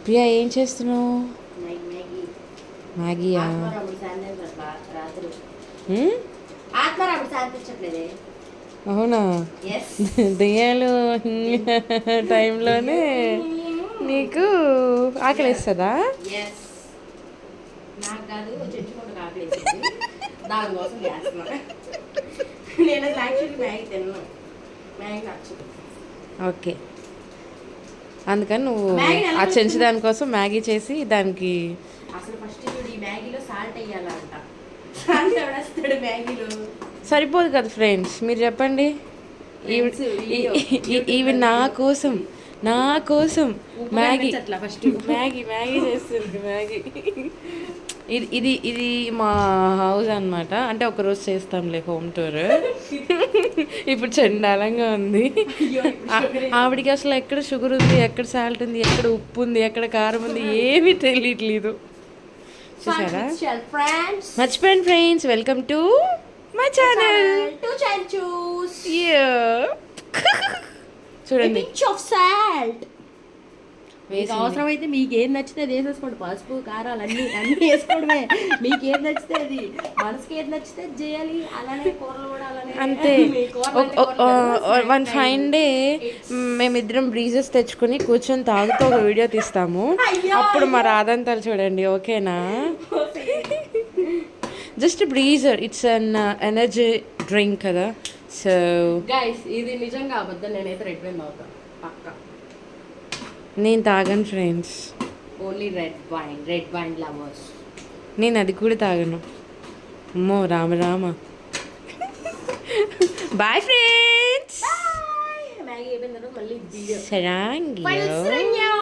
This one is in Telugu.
ప్రియా ఏం చేస్తున్నావు? మ్యాగీయా? అవునా? దెయ్యాలు టైంలోనే నీకు ఆకలిస్తుందా? నాకు కాదు, చెంచుకుంటూ ఆకలిస్తుంది. దానికోసం చేస్తున్నా. నేను యాక్చువల్లీ మ్యాగీ తిన్నాను, మ్యాగీ నచ్చదు. ఓకే, అందుకని నువ్వు ఆ చెంచు దానికోసం మ్యాగీ చేసి దానికి అసలు ఫస్ట్ చూడు, ఈ మ్యాగీలో సాల్ట్ వేయాలంట. సాల్ట్ ఎవడేస్తాడు మ్యాగీలో? సరిపోదు కదా ఫ్రెండ్స్, మీరు చెప్పండి. ఇవి నా కోసం మ్యాగీ మ్యాగీ మ్యాగీ చేస్తుంది. మ్యాగీ ఇది ఇది మా హౌస్ అనమాట. అంటే ఒకరోజు చేస్తాంలే హోమ్ టూర్. ఇప్పుడు చండాలంగా ఉంది. ఆవిడికి అసలు ఎక్కడ షుగర్ ఉంది, ఎక్కడ సాల్ట్ ఉంది, ఎక్కడ ఉప్పు ఉంది, ఎక్కడ కారం ఉంది, ఏమీ తెలియట్లేదు. చూసారా? మర్చిపోయాను friends, welcome to my channel. చూడండి, అవసరం అయితే మీకు ఏం నచ్చితే అది వేసేసుకోండి. పసుపు కారాలు అన్ని వేసుకోవడమే. మీకు ఏది నచ్చితే అది, మనసుకి ఏది నచ్చితే అది చేయాలి. అలానే కూరలు కూడా అలానే అంతే. వన్ ఫైన్ డే మేమిద్దరం బ్రీజెస్ తెచ్చుకుని కూర్చొని తాగుతూ ఒక వీడియో తీస్తాము. అప్పుడు మా రాదంతాలు చూడండి, ఓకేనా? Just Brezza, it's an energy drink కదా. సో గైస్, ఇది నిజంగా అబద్ధం. నేనైతే రెడ్ వైన్ తాగుతాను పక్కా. నేను తాగను friends. Only red wine lovers. నేను అది కూడా తాగను. అమ్మో Rama Rama. Bye friends. Maggi అయిపోయిన తర్వాత మళ్ళీ సరాంగి.